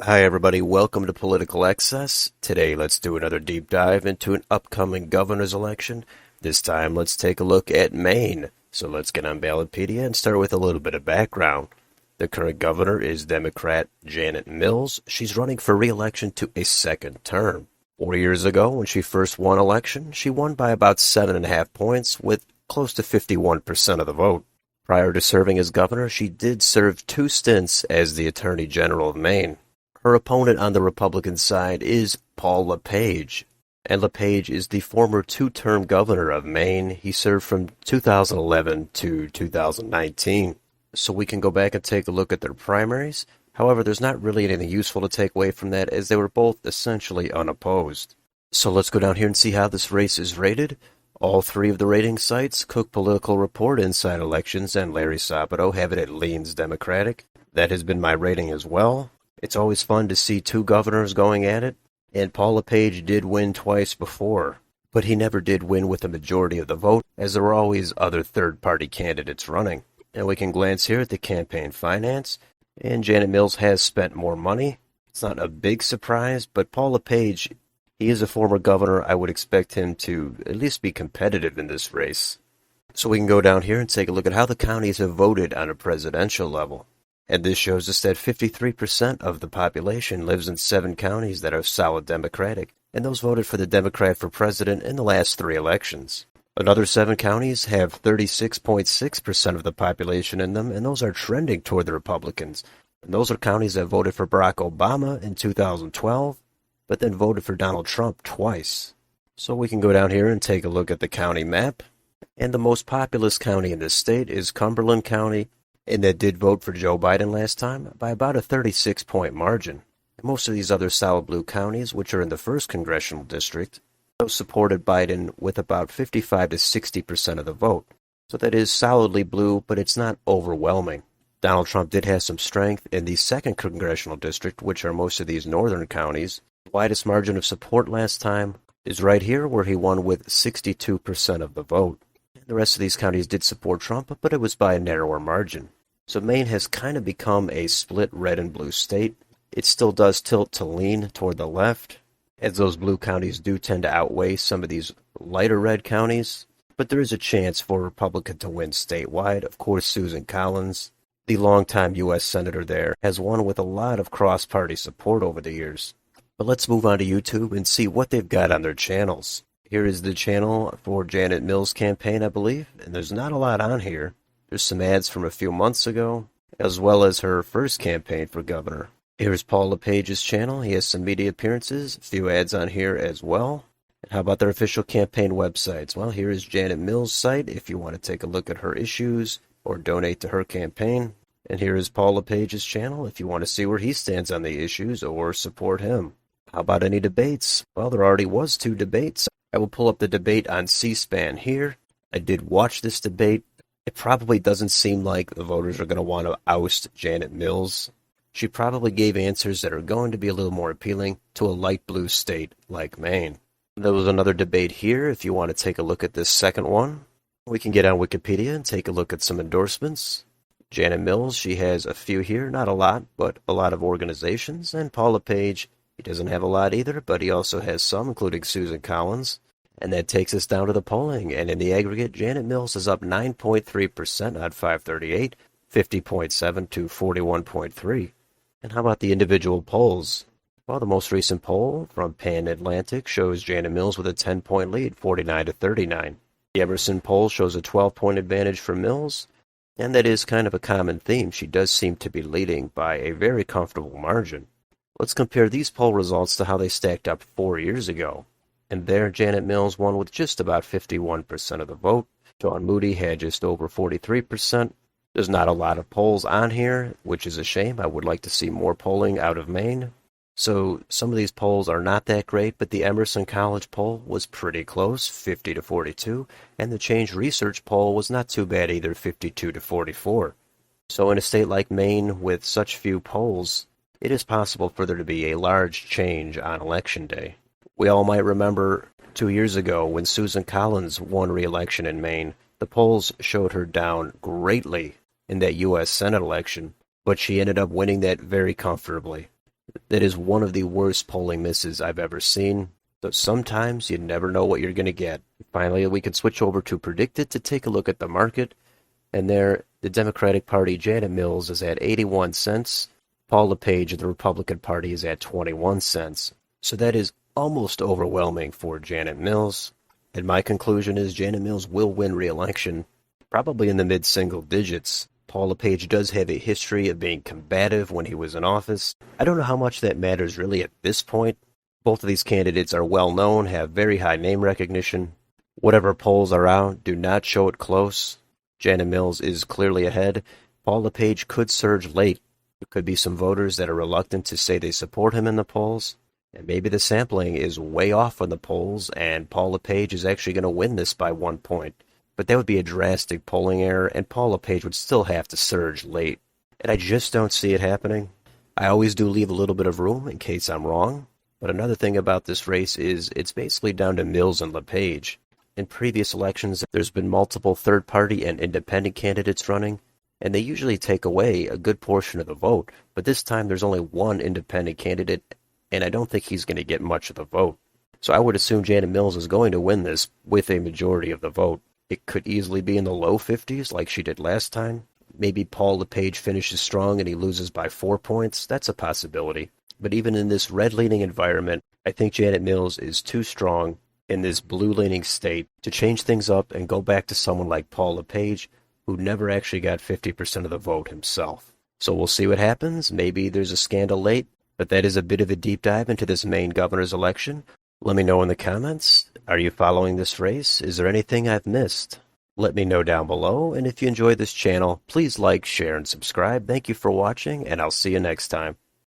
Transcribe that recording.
Hi, everybody. Welcome to Political Excess. Today, let's do another deep dive into an upcoming governor's election. This time, let's take a look at Maine. So let's get on Ballotpedia and start with a little bit of background. The current governor is Democrat Janet Mills. She's running for re-election to a second term. 4 years ago, when she first won election, she won by about 7.5 points with close to 51% of the vote. Prior to serving as governor, she did serve 2 stints as the Attorney General of Maine. Her opponent on the Republican side is Paul LePage, and LePage is the former 2-term governor of Maine. He served from 2011 to 2019. So we can go back and take a look at their primaries. However, there's not really anything useful to take away from that, as they were both essentially unopposed. So let's go down here and see how this race is rated. All 3 of the rating sites, Cook Political Report, Inside Elections, and Larry Sabato, have it at leans Democratic. That has been my rating as well. It's always fun to see 2 governors going at it, and Paul LePage did win twice before, but he never did win with a majority of the vote, as there were always other third-party candidates running. And we can glance here at the campaign finance, and Janet Mills has spent more money. It's not a big surprise, but Paul LePage, he is a former governor. I would expect him to at least be competitive in this race. So we can go down here and take a look at how the counties have voted on a presidential level. And this shows us that 53% of the population lives in 7 counties that are solid Democratic, and those voted for the Democrat for president in the last 3 elections. Another 7 counties have 36.6% of the population in them, and those are trending toward the Republicans. And those are counties that voted for Barack Obama in 2012, but then voted for Donald Trump twice. So we can go down here and take a look at the county map. And the most populous county in this state is Cumberland County, and that did vote for Joe Biden last time by about a 36-point margin. And most of these other solid blue counties, which are in the 1st congressional district, those supported Biden with about 55 to 60% of the vote. So that is solidly blue, but it's not overwhelming. Donald Trump did have some strength in the 2nd congressional district, which are most of these northern counties. The widest margin of support last time is right here, where he won with 62% of the vote. The rest of these counties did support Trump, but it was by a narrower margin. So Maine has kind of become a split red and blue state. It still does tilt to lean toward the left, as those blue counties do tend to outweigh some of these lighter red counties. But there is a chance for a Republican to win statewide. Of course, Susan Collins, the longtime U.S. Senator there, has won with a lot of cross-party support over the years. But let's move on to YouTube and see what they've got on their channels. Here is the channel for Janet Mills' campaign, I believe, and there's not a lot on here. There's some ads from a few months ago, as well as her first campaign for governor. Here's Paul LePage's channel. He has some media appearances, a few ads on here as well. And how about their official campaign websites? Well, here is Janet Mills' site if you want to take a look at her issues or donate to her campaign. And here is Paul LePage's channel if you want to see where he stands on the issues or support him. How about any debates? Well, there already was 2 debates. I will pull up the debate on C-SPAN here. I did watch this debate. It probably doesn't seem like the voters are going to want to oust Janet Mills. She probably gave answers that are going to be a little more appealing to a light blue state like Maine. There was another debate here if you want to take a look at this second one. We can get on Wikipedia and take a look at some endorsements. Janet Mills, she has a few here, not a lot, but a lot of organizations. And Paul LePage, he doesn't have a lot either, but he also has some, including Susan Collins. And that takes us down to the polling. And in the aggregate, Janet Mills is up 9.3% on 538, 50.7 to 41.3. And how about the individual polls? Well, the most recent poll from Pan Atlantic shows Janet Mills with a 10-point lead, 49 to 39. The Emerson poll shows a 12-point advantage for Mills. And that is kind of a common theme. She does seem to be leading by a very comfortable margin. Let's compare these poll results to how they stacked up 4 years ago. And there, Janet Mills won with just about 51% of the vote. John Moody had just over 43%. There's not a lot of polls on here, which is a shame. I would like to see more polling out of Maine. So some of these polls are not that great, but the Emerson College poll was pretty close, 50 to 42. And the Change Research poll was not too bad either, 52 to 44. So in a state like Maine with such few polls, it is possible for there to be a large change on Election Day. We all might remember 2 years ago when Susan Collins won re-election in Maine. The polls showed her down greatly in that U.S. Senate election, but she ended up winning that very comfortably. That is one of the worst polling misses I've ever seen. So sometimes you never know what you're going to get. Finally, we can switch over to Predicted to take a look at the market. And there, the Democratic Party, Janet Mills, is at 81 cents. Paul LePage of the Republican Party is at 21 cents. So that is almost overwhelming for Janet Mills. And my conclusion is Janet Mills will win re-election, probably in the mid-single digits. Paul LePage does have a history of being combative when he was in office. I don't know how much that matters really at this point. Both of these candidates are well known, have very high name recognition. Whatever polls are out, do not show it close. Janet Mills is clearly ahead. Paul LePage could surge late. There could be some voters that are reluctant to say they support him in the polls. And maybe the sampling is way off on the polls, and Paul LePage is actually going to win this by 1 point. But that would be a drastic polling error, and Paul LePage would still have to surge late. And I just don't see it happening. I always do leave a little bit of room in case I'm wrong. But another thing about this race is it's basically down to Mills and LePage. In previous elections, there's been multiple third-party and independent candidates running, and they usually take away a good portion of the vote. But this time there's only one independent candidate, and I don't think he's going to get much of the vote. So I would assume Janet Mills is going to win this with a majority of the vote. It could easily be in the low 50s like she did last time. Maybe Paul LePage finishes strong and he loses by 4 points. That's a possibility. But even in this red-leaning environment, I think Janet Mills is too strong in this blue-leaning state to change things up and go back to someone like Paul LePage, who never actually got 50% of the vote himself. So we'll see what happens. Maybe there's a scandal late, but that is a bit of a deep dive into this Maine governor's election. Let me know in the comments. Are you following this race? Is there anything I've missed? Let me know down below, and if you enjoyed this channel, please like, share, and subscribe. Thank you for watching, and I'll see you next time.